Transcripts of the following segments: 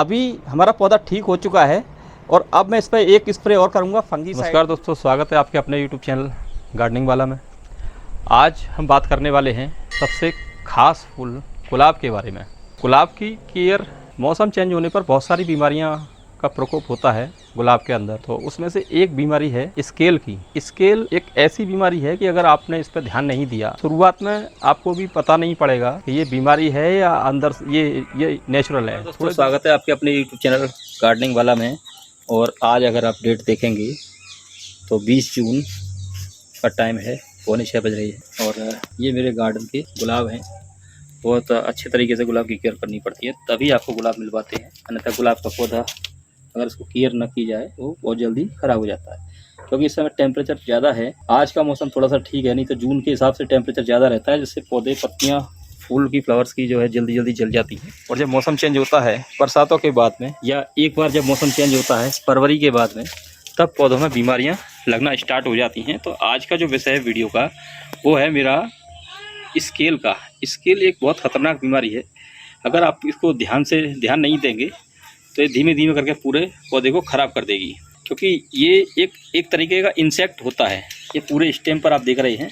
अभी हमारा पौधा ठीक हो चुका है और अब मैं इस पर एक स्प्रे और करूँगा फंगीसाइड। नमस्कार दोस्तों, स्वागत है आपके अपने यूट्यूब चैनल गार्डनिंग वाला में। आज हम बात करने वाले हैं सबसे ख़ास फूल गुलाब के बारे में। गुलाब की केयर, मौसम चेंज होने पर बहुत सारी बीमारियां का प्रकोप होता है गुलाब के अंदर। तो उसमें से एक बीमारी है स्केल की। स्केल एक ऐसी बीमारी है कि अगर आपने इस पर ध्यान नहीं दिया, शुरुआत में आपको भी पता नहीं पड़ेगा कि ये बीमारी है या अंदर ये नेचुरल है। दोस्तों, स्वागत है आपके अपने यूट्यूब चैनल गार्डनिंग वाला में। और आज अगर आप डेट देखेंगे तो 20 जून का टाइम है, 5:45 बज रही है। और ये मेरे गार्डन के गुलाब हैं। बहुत अच्छे तरीके से गुलाब की केयर करनी पड़ती है, तभी आपको गुलाब मिल पाते हैं। अन्यथा गुलाब का पौधा अगर इसको केयर न की जाए तो बहुत जल्दी ख़राब हो जाता है। क्योंकि इस समय टेम्परेचर ज़्यादा है। आज का मौसम थोड़ा सा ठीक है, नहीं तो जून के हिसाब से टेम्परेचर ज़्यादा रहता है, जिससे पौधे, पत्तियाँ, फूल की, फ्लावर्स की जो है जल्दी जल्दी जल जाती है। और जब मौसम चेंज होता है बरसातों के बाद में, या एक बार जब मौसम चेंज होता है फरवरी के बाद में, तब पौधों में बीमारियां लगना स्टार्ट हो जाती हैं। तो आज का जो विषय है वीडियो का, वो है मेरा स्केल का। स्केल एक बहुत ख़तरनाक बीमारी है। अगर आप इसको ध्यान नहीं देंगे तो ये धीमे धीमे करके पूरे पौधे को ख़राब कर देगी। क्योंकि ये एक तरीके का इंसेक्ट होता है। ये पूरे स्टेम पर आप देख रहे हैं,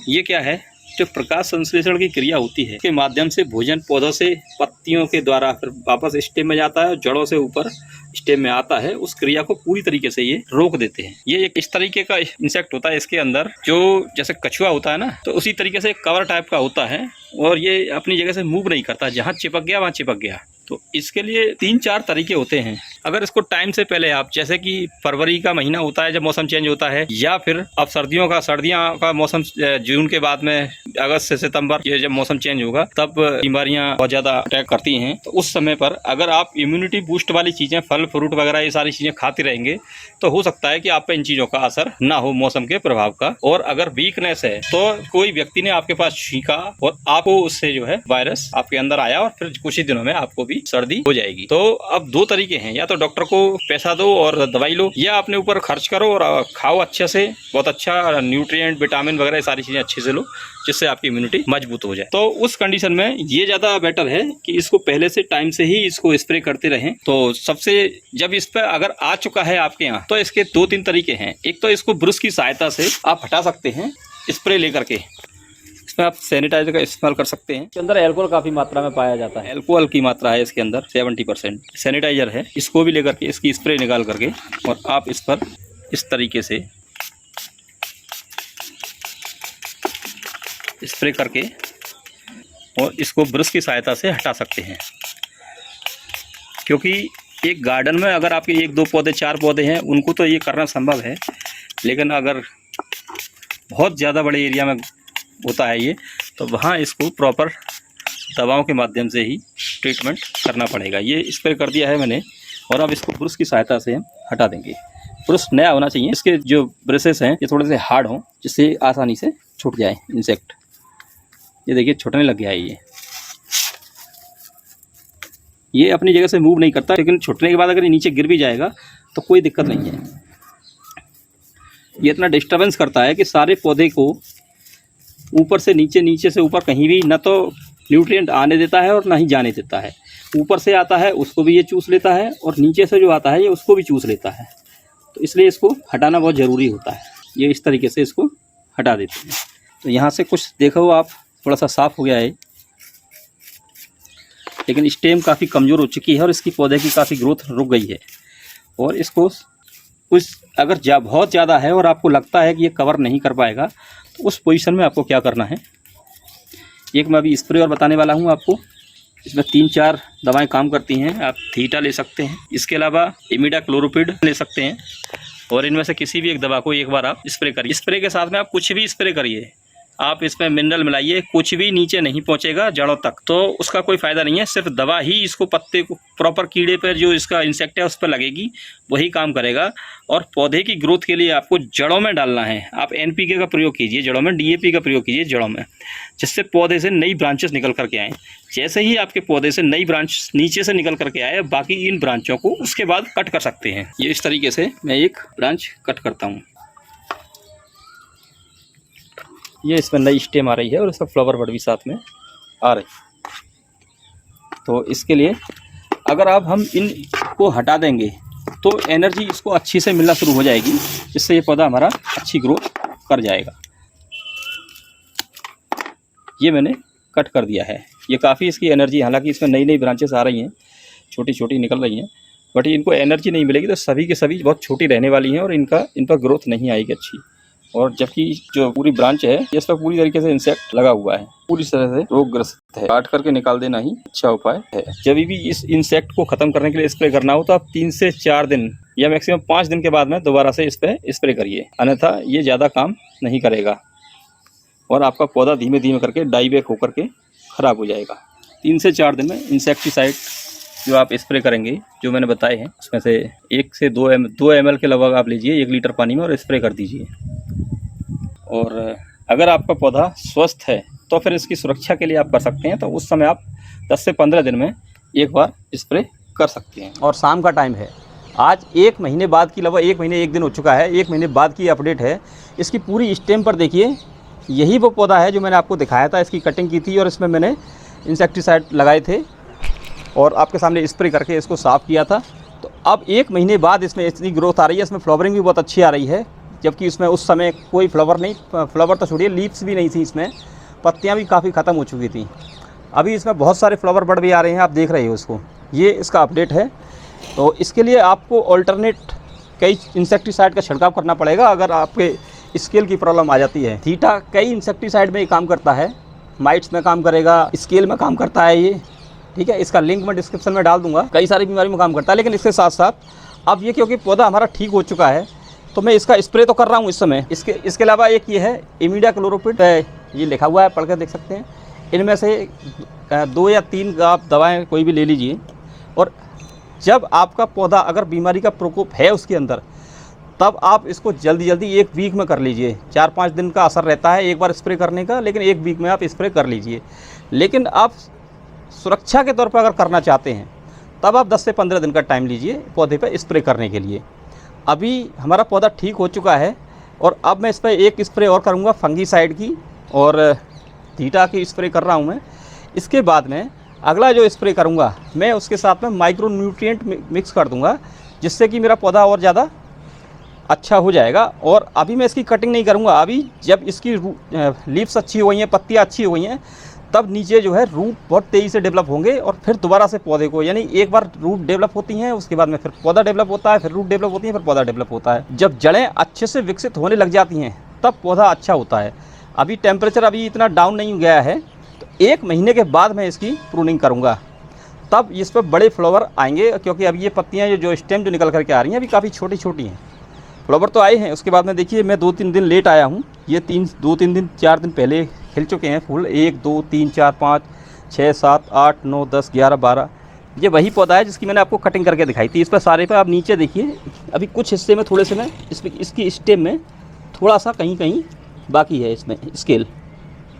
ये क्या है? जो प्रकाश संश्लेषण की क्रिया होती है के माध्यम से भोजन पौधों से पत्तियों के द्वारा फिर वापस स्टेम में जाता है और जड़ों से ऊपर स्टेम में आता है। उस क्रिया को पूरी तरीके से ये रोक देते हैं। ये एक इस तरीके का इंसेक्ट होता है। इसके अंदर जो जैसे कछुआ होता है ना, तो उसी तरीके से कवर टाइप का होता है और ये अपनी जगह से मूव नहीं करता। जहाँ चिपक गया वहाँ चिपक गया। तो इसके लिए 3-4 तरीके होते हैं। अगर इसको टाइम से पहले आप, जैसे कि फरवरी का महीना होता है जब मौसम चेंज होता है, या फिर अब सर्दियों का मौसम जून के बाद में अगस्त से सितंबर, ये जब मौसम चेंज होगा तब बीमारियां बहुत ज़्यादा अटैक करती हैं। तो उस समय पर अगर आप इम्यूनिटी बूस्ट वाली चीज़ें, फल फ्रूट वगैरह, ये सारी चीज़ें खाते रहेंगे तो हो सकता है कि आप पे इन चीज़ों का असर ना हो, मौसम के प्रभाव का। और अगर वीकनेस है तो कोई व्यक्ति ने आपके पास छींका और आपको उससे जो है वायरस आपके अंदर आया और फिर कुछ ही दिनों में आपको भी सर्दी हो जाएगी। तो अब 2 तरीके हैं, या तो डॉक्टर को पैसा दो और दवाई लो, या अपने ऊपर खर्च करो और खाओ अच्छे से, बहुत अच्छा न्यूट्रिएंट, विटामिन वगैरह सारी चीज़ें अच्छे से लो, जिससे आपकी इम्यूनिटी मजबूत हो जाए। तो उस कंडीशन में ये ज़्यादा बेटर है कि इसको पहले से टाइम से ही इसको स्प्रे करते रहें। तो सबसे, जब इस पर अगर आ चुका है आपके यहाँ, तो इसके 2-3 तरीके हैं। एक तो इसको ब्रश की सहायता से आप हटा सकते हैं स्प्रे लेकर के। इसमें आप सैनिटाइजर का इस्तेमाल कर सकते हैं। इसके अंदर एल्कोहल काफ़ी मात्रा में पाया जाता है। एल्कोहल की मात्रा है इसके अंदर 70%। सैनिटाइजर है, इसको भी लेकर के इसकी स्प्रे निकाल करके और आप इस पर इस तरीके से स्प्रे करके और इसको ब्रश की सहायता से हटा सकते हैं। क्योंकि एक गार्डन में अगर आपके 1-2 पौधे, 4 पौधे हैं, उनको तो ये करना संभव है, लेकिन अगर बहुत ज़्यादा बड़े एरिया में होता है ये, तो वहाँ इसको प्रॉपर दवाओं के माध्यम से ही ट्रीटमेंट करना पड़ेगा। ये स्प्रे कर दिया है मैंने और अब इसको ब्रश की सहायता से हम हटा देंगे। ब्रश नया होना चाहिए। इसके जो ब्रशेस हैं ये थोड़े से हार्ड हों, जिससे आसानी से छूट जाए इंसेक्ट। ये देखिए छूटने लग गया है। ये अपनी जगह से मूव नहीं करता, लेकिन छूटने के बाद अगर ये नीचे गिर भी जाएगा तो कोई दिक्कत नहीं है। ये इतना डिस्टर्बेंस करता है कि सारे पौधे को ऊपर से नीचे, नीचे से ऊपर कहीं भी ना तो न्यूट्रिएंट आने देता है और ना ही जाने देता है। ऊपर से आता है उसको भी ये चूस लेता है और नीचे से जो आता है ये उसको भी चूस लेता है। तो इसलिए इसको हटाना बहुत ज़रूरी होता है। ये इस तरीके से इसको हटा देते हैं। तो यहाँ से कुछ देखो आप, थोड़ा सा साफ़ हो गया है, लेकिन स्टेम काफ़ी कमज़ोर हो चुकी है और इसकी पौधे की काफ़ी ग्रोथ रुक गई है। और इसको कुछ अगर बहुत ज़्यादा है और आपको लगता है कि ये कवर नहीं कर पाएगा, तो उस पोजीशन में आपको क्या करना है, एक मैं अभी स्प्रे और बताने वाला हूँ आपको। इसमें 3-4 दवाएं काम करती हैं। आप थीटा ले सकते हैं, इसके अलावा इमिडाक्लोरोपिड ले सकते हैं, और इनमें से किसी भी एक दवा को एक बार आप स्प्रे करिए। स्प्रे के साथ में आप कुछ भी स्प्रे करिए, आप इसमें मिनरल मिलाइए, कुछ भी नीचे नहीं पहुंचेगा जड़ों तक, तो उसका कोई फ़ायदा नहीं है। सिर्फ दवा ही इसको, पत्ते को प्रॉपर कीड़े पर जो इसका इंसेक्ट है उस पर लगेगी, वही काम करेगा। और पौधे की ग्रोथ के लिए आपको जड़ों में डालना है। आप NPK का प्रयोग कीजिए जड़ों में, DAP का प्रयोग कीजिए जड़ों में, जिससे पौधे से नई ब्रांचेस निकल करके आएँ। जैसे ही आपके पौधे से नई ब्रांच नीचे से निकल करके आए, बाकी इन ब्रांचों को उसके बाद कट कर सकते हैं। ये इस तरीके से मैं एक ब्रांच कट करता हूँ। ये इसमें नई स्टेम आ रही है और इसका फ्लावर बड भी साथ में आ रही है। तो इसके लिए अगर हम इनको हटा देंगे तो एनर्जी इसको अच्छी से मिलना शुरू हो जाएगी, जिससे ये पौधा हमारा अच्छी ग्रोथ कर जाएगा। ये मैंने कट कर दिया है। ये काफ़ी इसकी एनर्जी, हालांकि इसमें नई नई ब्रांचेस आ रही हैं, छोटी छोटी निकल रही हैं, बट इनको एनर्जी नहीं मिलेगी तो सभी के सभी बहुत छोटी रहने वाली हैं और इन पर ग्रोथ नहीं आएगी अच्छी। और जबकि जो पूरी ब्रांच है इस पर पूरी तरीके से इंसेक्ट लगा हुआ है, पूरी तरह से रोगग्रस्त है। काट करके निकाल देना ही अच्छा उपाय है। जब भी इस इंसेक्ट को ख़त्म करने के लिए स्प्रे करना हो तो आप 3 से 4 दिन या मैक्सिमम 5 दिन के बाद में दोबारा से इस पर स्प्रे करिए, अन्यथा ये ज़्यादा काम नहीं करेगा और आपका पौधा धीमे धीमे करके डाईबैक होकर के ख़राब हो जाएगा। 3 से 4 दिन में इंसेक्टिसाइड जो आप स्प्रे करेंगे, जो मैंने बताए हैं, उसमें से 1 से 2 ml के लगभग आप लीजिए 1 लीटर पानी में और स्प्रे कर दीजिए। और अगर आपका पौधा स्वस्थ है तो फिर इसकी सुरक्षा के लिए आप कर सकते हैं, तो उस समय आप 10 से 15 दिन में एक बार स्प्रे कर सकते हैं। और शाम का टाइम है। आज 1 महीने बाद की, लगभग 1 महीने 1 दिन हो चुका है, 1 महीने बाद की अपडेट है। इसकी पूरी स्टेम पर देखिए, यही वो पौधा है जो मैंने आपको दिखाया था। इसकी कटिंग की थी और इसमें मैंने इंसेक्टिसाइड लगाए थे और आपके सामने स्प्रे करके इसको साफ़ किया था। तो अब 1 महीने बाद इसमें इतनी ग्रोथ आ रही है, इसमें फ्लावरिंग भी बहुत अच्छी आ रही है, जबकि इसमें उस समय कोई फ्लावर तो छोड़िए, लीव्स भी नहीं थी इसमें, पत्तियां भी काफ़ी ख़त्म हो चुकी थी। अभी इसमें बहुत सारे फ्लावर बड भी आ रहे हैं, आप देख रहे हो इसको। ये इसका अपडेट है। तो इसके लिए आपको ऑल्टरनेट कई इंसेक्टिसाइड का छिड़काव करना पड़ेगा अगर आपके स्केल की प्रॉब्लम आ जाती है। थीटा कई इंसेक्टिसाइड में काम करता है, माइट्स में काम करेगा, स्केल में काम करता है ये, ठीक है। इसका लिंक मैं डिस्क्रिप्शन में डाल दूंगा। कई सारी बीमारी में काम करता है। लेकिन इसके साथ साथ अब ये क्योंकि पौधा हमारा ठीक हो चुका है तो मैं इसका स्प्रे तो कर रहा हूँ इस समय। इसके अलावा एक ये है इमिडाक्लोप्रिड, ये लिखा हुआ है, पढ़ कर देख सकते हैं। इनमें से 2 या 3 आप दवाएँ कोई भी ले लीजिए। और जब आपका पौधा अगर बीमारी का प्रकोप है उसके अंदर, तब आप इसको जल्दी जल्दी 1 वीक में कर लीजिए। 4-5 दिन का असर रहता है एक बार स्प्रे करने का, लेकिन 1 वीक में आप स्प्रे कर लीजिए। लेकिन आप सुरक्षा के तौर पर अगर करना चाहते हैं तब आप 10 से 15 दिन का टाइम लीजिए पौधे पर स्प्रे करने के लिए। अभी हमारा पौधा ठीक हो चुका है और अब मैं इस पर एक स्प्रे और करूँगा फंगीसाइड की, और थीटा की स्प्रे कर रहा हूँ मैं। इसके बाद में अगला जो स्प्रे करूँगा मैं उसके साथ में माइक्रो न्यूट्रिएंट मिक्स कर दूँगा, जिससे कि मेरा पौधा और ज़्यादा अच्छा हो जाएगा। और अभी मैं इसकी कटिंग नहीं करूँगा। अभी जब इसकी लीव्स अच्छी हो गई हैं, पत्तियाँ अच्छी हो गई हैं, तब नीचे जो है रूट बहुत तेज़ी से डेवलप होंगे और फिर दोबारा से पौधे को, यानी एक बार रूट डेवलप होती हैं, उसके बाद में फिर पौधा डेवलप होता है, फिर रूट डेवलप होती है, फिर पौधा डेवलप होता है। जब जड़ें अच्छे से विकसित होने लग जाती हैं तब पौधा अच्छा होता है। अभी टेम्परेचर अभी इतना डाउन नहीं गया है, तो 1 महीने के बाद मैं इसकी प्रूनिंग करूँगा, तब इस पर बड़े फ्लावर आएंगे। क्योंकि अभी ये पत्तियाँ जो स्टेम जो निकल करके आ रही हैं अभी काफ़ी छोटी छोटी हैं। फ्लावर तो आए हैं, उसके बाद में देखिए मैं 2-3 दिन लेट आया हूँ। ये 2-3 दिन 4 दिन पहले खिल चुके हैं फूल। 1 2 3 4 5 6 7 8 9 10 11 12। ये वही पौधा है जिसकी मैंने आपको कटिंग करके दिखाई थी। इस पर सारे पे आप नीचे देखिए, अभी कुछ हिस्से में थोड़े से में इसकी स्टेम में थोड़ा सा कहीं कहीं बाकी है इसमें स्केल,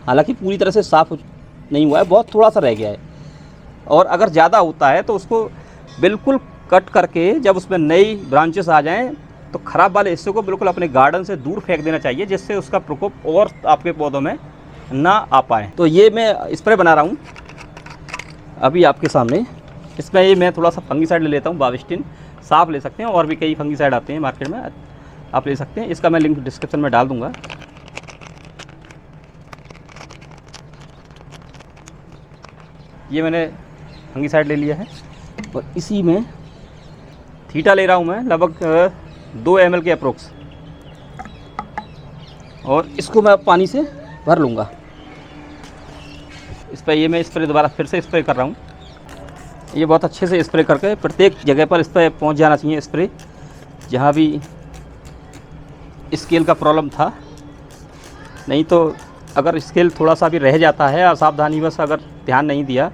हालांकि पूरी तरह से साफ़ नहीं हुआ है, बहुत थोड़ा सा रह गया है। और अगर ज़्यादा होता है तो उसको बिल्कुल कट करके जब उसमें नई ब्रांचेस आ जाएँ तो ख़राब वाले हिस्से को बिल्कुल अपने गार्डन से दूर फेंक देना चाहिए, जिससे उसका प्रकोप और आपके पौधों में ना आ पाए। तो ये मैं स्प्रे बना रहा हूँ अभी आपके सामने। इसमें ये मैं थोड़ा सा फंगीसाइड ले लेता हूँ, बाविस्टिन साफ ले सकते हैं, और भी कई फंगीसाइड आते हैं मार्केट में, आप ले सकते हैं। इसका मैं लिंक डिस्क्रिप्शन में डाल दूँगा। ये मैंने फंगीसाइड ले लिया है और इसी में थीटा ले रहा हूँ मैं, लगभग 2 ml के अप्रोक्स, और इसको मैं पानी से भर लूँगा। इस पर ये मैं स्प्रे दोबारा फिर से स्प्रे कर रहा हूँ। ये बहुत अच्छे से स्प्रे करके प्रत्येक जगह पर इस पर पहुँच जाना चाहिए स्प्रे, जहाँ भी स्केल का प्रॉब्लम था। नहीं तो अगर स्केल थोड़ा सा भी रह जाता है, असावधानी बस अगर ध्यान नहीं दिया,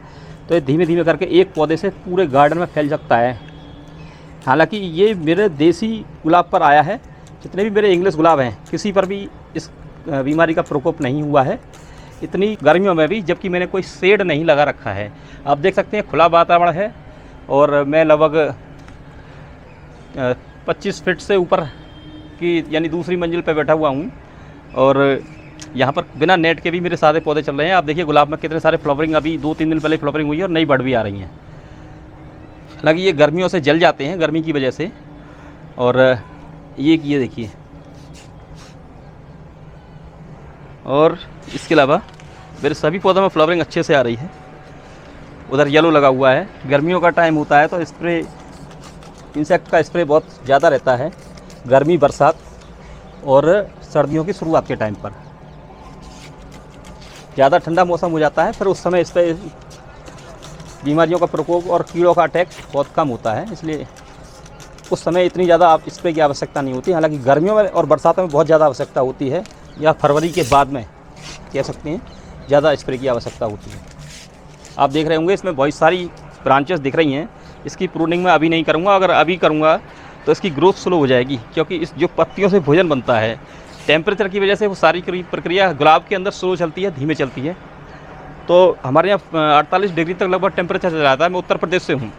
तो ये धीमे धीमे करके एक पौधे से पूरे गार्डन में फैल सकता है। हालांकि ये मेरे देसी गुलाब पर आया है, जितने भी मेरे इंग्लिश गुलाब हैं किसी पर भी इस बीमारी का प्रकोप नहीं हुआ है, इतनी गर्मियों में भी, जबकि मैंने कोई शेड नहीं लगा रखा है। आप देख सकते हैं खुला वातावरण है और मैं लगभग 25 फीट से ऊपर की यानी दूसरी मंजिल पर बैठा हुआ हूँ, और यहाँ पर बिना नेट के भी मेरे सारे पौधे चल रहे हैं। आप देखिए गुलाब में कितने सारे फ्लावरिंग, अभी 2-3 दिन पहले फ्लावरिंग हुई है और नई बड भी आ रही हैं। हालांकि ये गर्मियों से जल जाते हैं, गर्मी की वजह से। और ये देखिए, और इसके अलावा मेरे सभी पौधों में फ्लावरिंग अच्छे से आ रही है। उधर येलो लगा हुआ है। गर्मियों का टाइम होता है तो स्प्रे, इंसेक्ट का स्प्रे बहुत ज़्यादा रहता है गर्मी, बरसात और सर्दियों की शुरुआत के टाइम पर। ज़्यादा ठंडा मौसम हो जाता है, फिर उस समय इस पर बीमारियों का प्रकोप और कीड़ों का अटैक बहुत कम होता है, इसलिए उस समय इतनी ज़्यादा आप स्प्रे की आवश्यकता नहीं होती। हालांकि गर्मियों में और बरसातों में बहुत ज़्यादा आवश्यकता होती है, या फरवरी के बाद में कह सकते हैं ज़्यादा स्प्रे की आवश्यकता होती है। आप देख रहे होंगे इसमें बहुत सारी ब्रांचेस दिख रही हैं। इसकी प्रूनिंग मैं अभी नहीं करूँगा, अगर अभी करूँगा तो इसकी ग्रोथ स्लो हो जाएगी, क्योंकि इस जो पत्तियों से भोजन बनता है, टेम्परेचर की वजह से वो सारी प्रक्रिया गुलाब के अंदर स्लो चलती है, धीमे चलती है। तो हमारे यहाँ 48 डिग्री तक लगभग टेम्परेचर चला जाता है। मैं उत्तर प्रदेश से हूँ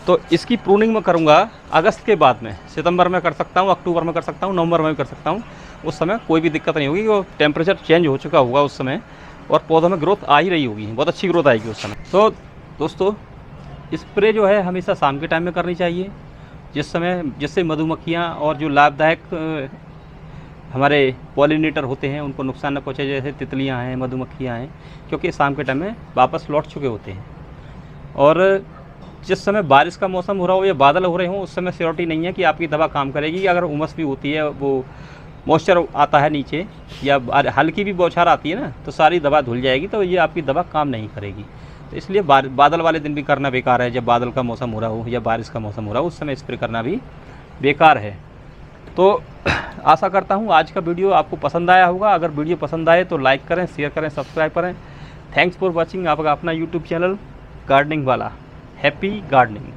तो इसकी प्रूनिंग में करूँगा अगस्त के बाद में। सितंबर में कर सकता हूँ, अक्टूबर में कर सकता हूँ, नवंबर में भी कर सकता हूँ। उस समय कोई भी दिक्कत नहीं होगी, वो टेम्परेचर चेंज हो चुका होगा उस समय, और पौधों में ग्रोथ आ ही रही होगी, बहुत अच्छी ग्रोथ आएगी उस समय। तो दोस्तों, स्प्रे जो है हमेशा शाम के टाइम में करनी चाहिए, जिससे मधुमक्खियाँ और जो लाभदायक हमारे पॉलिनेटर होते हैं उनको नुकसान न पहुँचे, जैसे तितलियाँ हैं, मधुमक्खियाँ हैं, क्योंकि शाम के टाइम में वापस लौट चुके होते हैं। और जिस समय बारिश का मौसम हो रहा हो या बादल हो रहे हों, उस समय श्योरिटी नहीं है कि आपकी दवा काम करेगी। अगर उमस भी होती है, वो मॉइस्चर आता है नीचे, या हल्की भी बौछार आती है ना, तो सारी दवा धुल जाएगी, तो ये आपकी दवा काम नहीं करेगी। तो इसलिए बादल वाले दिन भी करना बेकार है। जब बादल का मौसम हो रहा हो या बारिश का मौसम हो रहा हो, उस समय स्प्रे करना भी बेकार है। तो आशा करता हूँ आज का वीडियो आपको पसंद आया होगा। अगर वीडियो पसंद आए तो लाइक करें, शेयर करें, सब्सक्राइब करें। Thanks for watching. आपका अपना यूट्यूब चैनल गार्डनिंग वाला। Happy gardening.